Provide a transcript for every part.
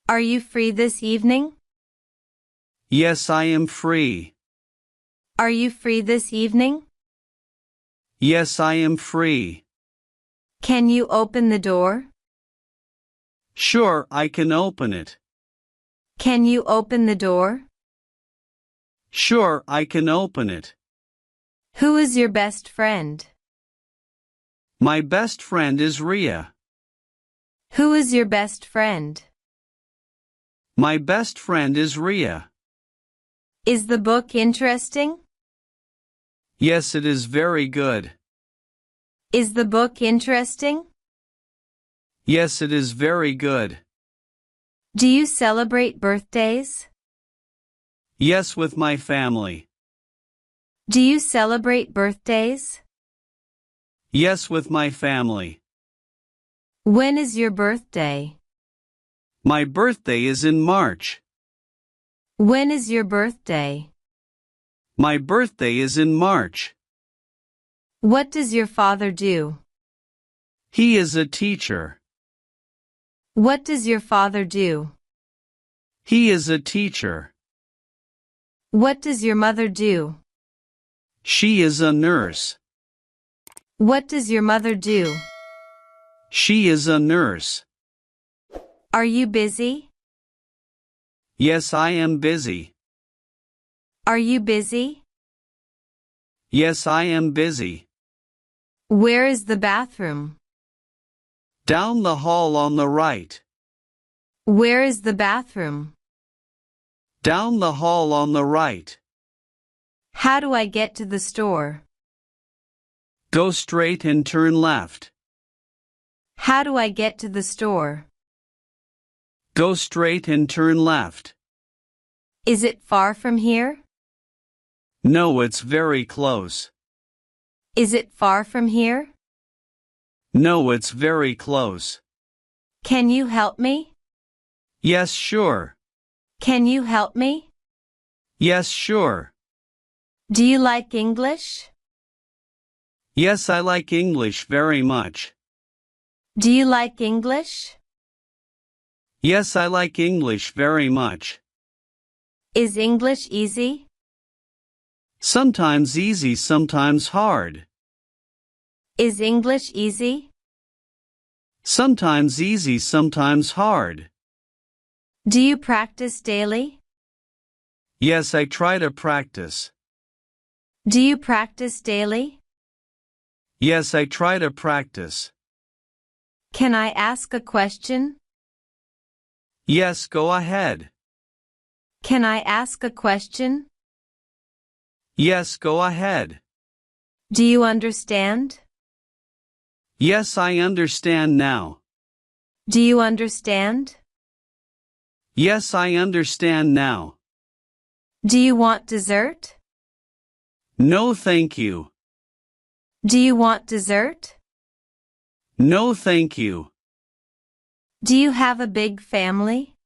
Are you free this evening? Yes, I am free. Are you free this evening? Yes, I am free. Can you open the door? Sure, I can open it. Can you open the door? Sure, I can open it. Who is your best friend? My best friend is Ria. Who is your best friend? My best friend is Ria. Is the book interesting? Yes, it is very good. Is the book interesting? Yes, it is very good. Do you celebrate birthdays? Yes, with my family. Do you celebrate birthdays? Yes, with my family. When is your birthday? My birthday is in March. When is your birthday? My birthday is in March. What does your father do? He is a teacher. What does your father do? He is a teacher. What does your mother do? She is a nurse. What does your mother do? She is a nurse. Are you busy? Yes, I am busy. Are you busy? Yes, I am busy. Where is the bathroom? Down the hall on the right. Where is the bathroom? Down the hall on the right. How do I get to the store? Go straight and turn left. How do I get to the store? Go straight and turn left. Is it far from here? No, it's very close. Is it far from here? No, it's very close. Can you help me? Yes, sure. Can you help me? Yes, sure. Do you like English? Yes, I like English very much. Do you like English? Yes, I like English very much. Is English easy? Sometimes easy, sometimes hard. Is English easy? Sometimes easy, sometimes hard. Do you practice daily? Yes, I try to practice. Do you practice daily? Yes, I try to practice. Can I ask a question? Yes, go ahead. Can I ask a question? Yes, go ahead. Do you understand? Yes, I understand now. Do you understand? Yes, I understand now. Do you want dessert? No, thank you. Do you want dessert? No, thank you. Do you have a big family?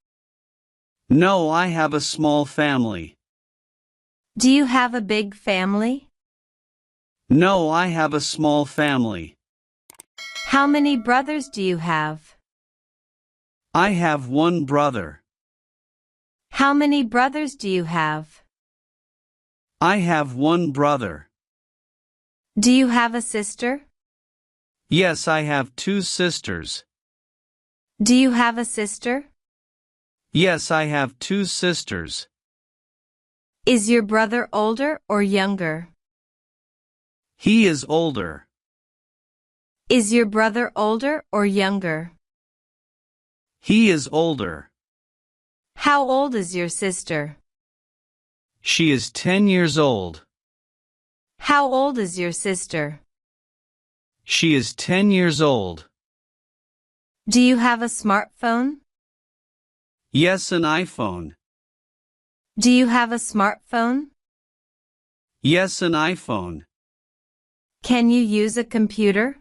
No, I have a small family. Do you have a big family? No, I have a small family. How many brothers do you have? I have one brother. How many brothers do you have? I have one brother. Do you have a sister? Yes, I have two sisters. Do you have a sister? Yes, I have two sisters. Is your brother older or younger? He is older. Is your brother older or younger? He is older. How old is your sister? She is 10 years old. How old is your sister? She is 10 years old. Do you have a smartphone? Yes, an iPhone. Do you have a smartphone? Yes, an iPhone. Can you use a computer?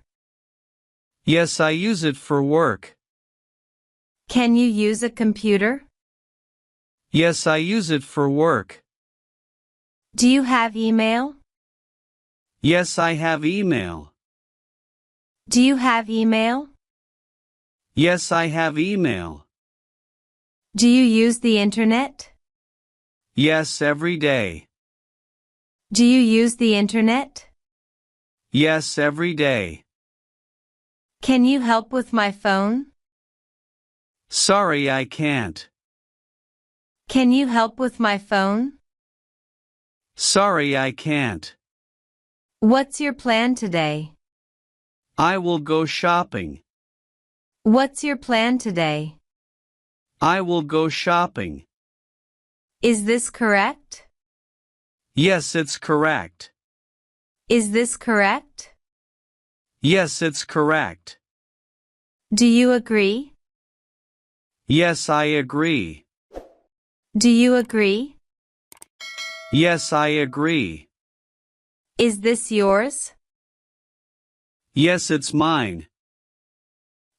Yes, I use it for work. Can you use a computer? Yes, I use it for work. Do you have email? Yes, I have email. Do you have email? Yes, I have email. Do you use the internet? Yes, every day. Do you use the internet? Yes, every day. Can you help with my phone? Sorry, I can't. Can you help with my phone? Sorry, I can't. What's your plan today? I will go shopping. What's your plan today? I will go shopping. Is this correct? Yes, it's correct. Is this correct? Yes, it's correct. Do you agree? Yes, I agree. Do you agree? Yes, I agree. Is this yours? Yes, it's mine.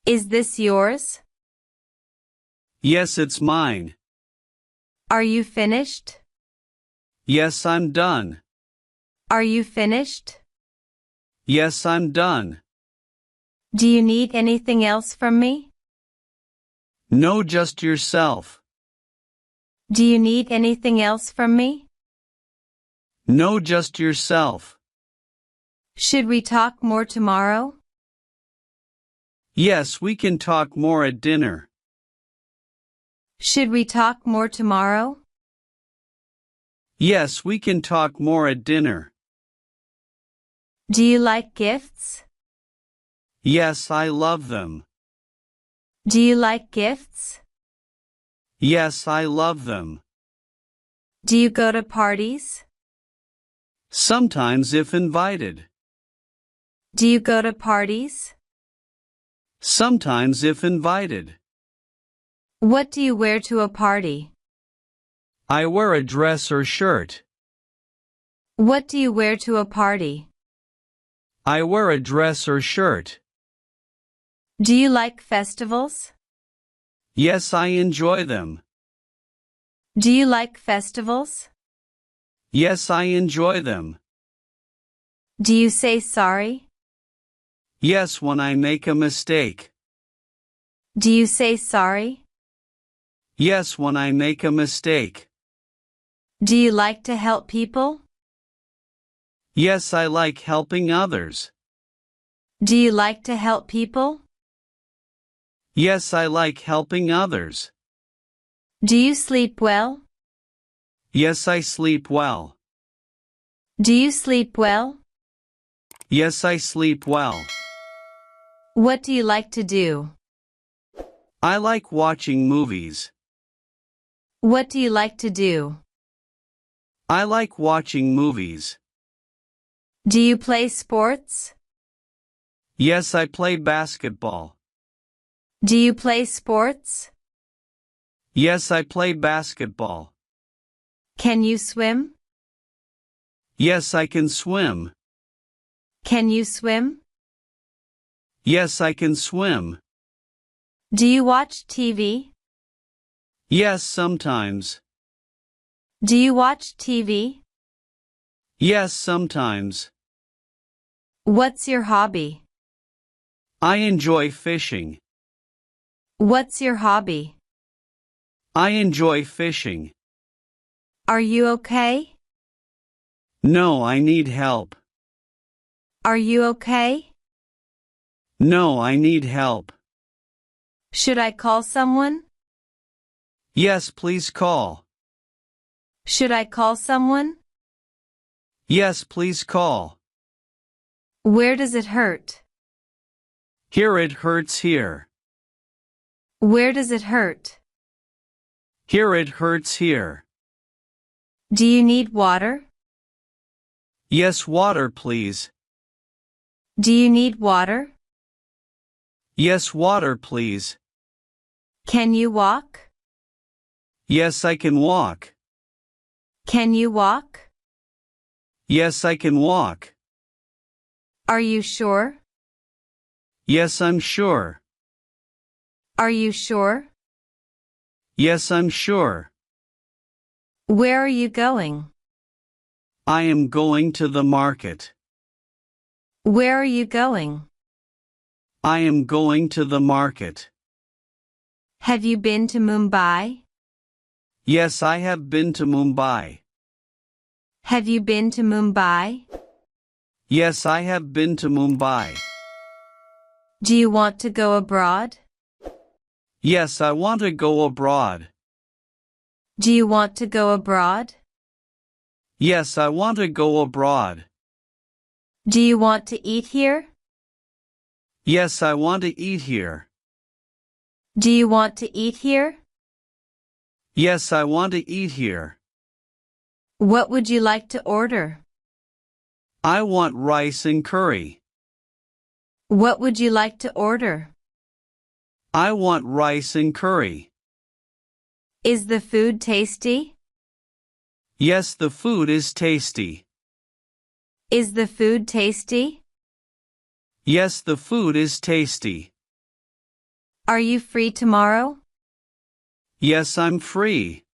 Is this yours? Yes, it's mine. Are you finished? Yes, I'm done. Are you finished? Yes, I'm done. Do you need anything else from me? No, just yourself. Do you need anything else from me? No, just yourself. Should we talk more tomorrow? Yes, we can talk more at dinner. Should we talk more tomorrow? Yes, we can talk more at dinner. Do you like gifts? Yes, I love them. Do you like gifts? Yes, I love them. Do you go to parties? Sometimes if invited. Do you go to parties? Sometimes if invited. What do you wear to a party? I wear a dress or shirt. What do you wear to a party? I wear a dress or shirt. Do you like festivals? Yes, I enjoy them. Do you like festivals? Yes, I enjoy them. Do you say sorry? Yes, when I make a mistake. Do you say sorry? Yes, when I make a mistake. Do you like to help people? Yes, I like helping others. Do you like to help people? Yes, I like helping others. Do you sleep well? Yes, I sleep well. Do you sleep well? Yes, I sleep well. What do you like to do? I like watching movies. What do you like to do? I like watching movies. Do you play sports? Yes, I play basketball. Do you play sports? Yes, I play basketball. Can you swim? Yes, I can swim. Can you swim? Yes, I can swim. Do you watch TV? Yes, sometimes. Do you watch TV? Yes, sometimes. What's your hobby? I enjoy fishing. What's your hobby? I enjoy fishing. Are you okay? No, I need help. Are you okay? No, I need help. Should I call someone? Yes, please call. Should I call someone? Yes, please call. Where does it hurt? Here it hurts here. Where does it hurt? Here it hurts here. Do you need water? Yes, water, please. Do you need water? Yes, water, please. Can you walk? Yes, I can walk. Can you walk? Yes, I can walk. Are you sure? Yes, I'm sure. Are you sure? Yes, I'm sure. Where are you going? I am going to the market. Where are you going? I am going to the market. Have you been to Mumbai? Yes, I have been to Mumbai. Have you been to Mumbai? Yes, I have been to Mumbai. Do you want to go abroad? Yes, I want to go abroad. Do you want to go abroad? Yes, I want to go abroad. Do you want to eat here? Yes, I want to eat here. Do you want to eat here? Yes, I want to eat here. What would you like to order? I want rice and curry. What would you like to order? I want rice and curry. Is the food tasty? Yes, the food is tasty. Is the food tasty? Yes, the food is tasty. Are you free tomorrow? Yes, I'm free.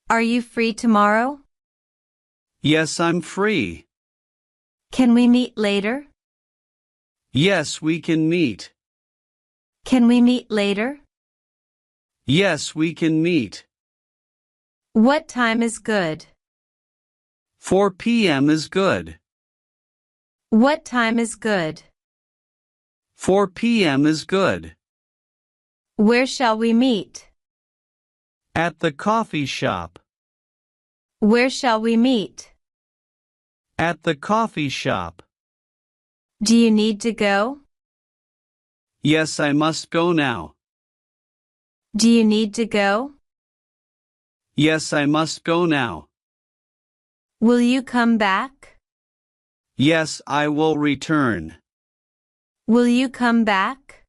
Are you free tomorrow? Yes, I'm free. Can we meet later? Yes, we can meet. Can we meet later? Yes, we can meet. What time is good? 4 p.m. is good. What time is good? 4 p.m. is good. Where shall we meet? At the coffee shop. Where shall we meet? At the coffee shop. Do you need to go? Yes, I must go now. Do you need to go? Yes, I must go now. Will you come back? Yes, I will return. Will you come back?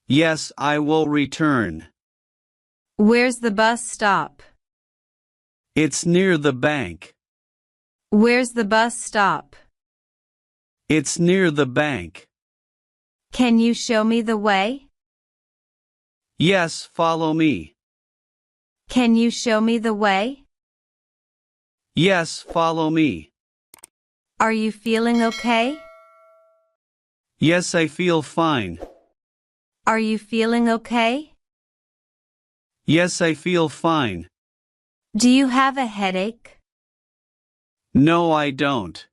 Yes, I will return. Where's the bus stop? It's near the bank. Where's the bus stop? It's near the bank. Can you show me the way? Yes, follow me. Can you show me the way? Yes, follow me. Are you feeling okay? Yes, I feel fine. Are you feeling okay? Yes, I feel fine. Do you have a headache? No, I don't.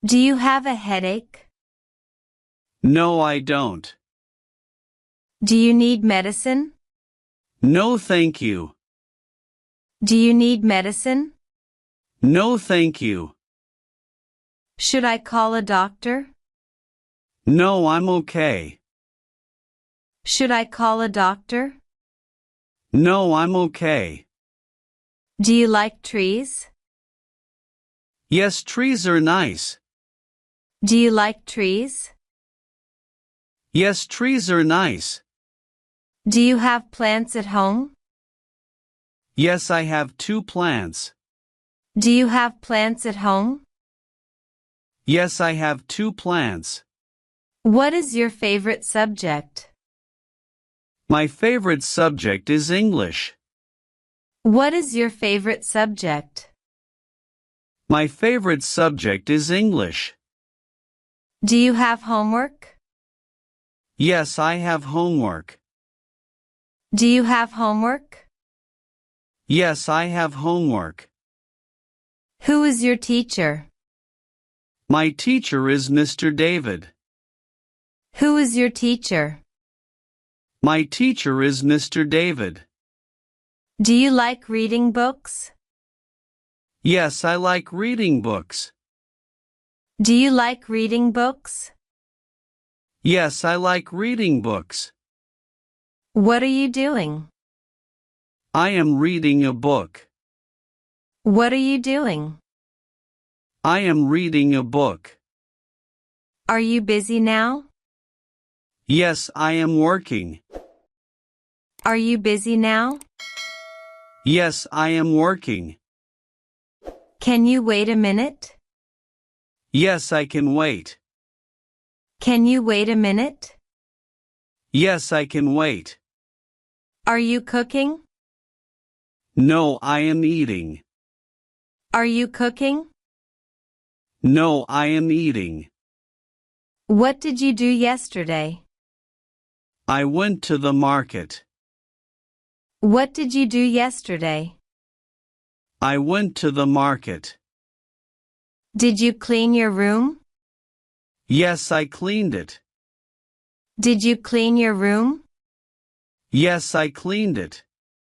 Do you have a headache? No, I don't. Do you need medicine? No, thank you. Do you need medicine? No, thank you. Should I call a doctor? No, I'm okay. Should I call a doctor? No, I'm okay. Do you like trees? Yes, trees are nice. Do you like trees? Yes, trees are nice. Do you have plants at home? Yes, I have 2 plants. Do you have plants at home? Yes, I have 2 plants. What is your favorite subject? My favorite subject is English. What is your favorite subject? My favorite subject is English. Do you have homework? Yes, I have homework. Do you have homework? Yes, I have homework. Who is your teacher? My teacher is Mr. David. Who is your teacher? My teacher is Mr. David. Do you like reading books? Yes, I like reading books. Do you like reading books? Yes, I like reading books. What are you doing? I am reading a book. What are you doing? I am reading a book. Are you busy now? Yes, I am working. Are you busy now? Yes, I am working. Can you wait a minute? Yes, I can wait. Can you wait a minute? Yes, I can wait. Are you cooking? No, I am eating. Are you cooking? No, I am eating. What did you do yesterday? I went to the market. What did you do yesterday? I went to the market. Did you clean your room? Yes, I cleaned it. Did you clean your room? Yes, I cleaned it.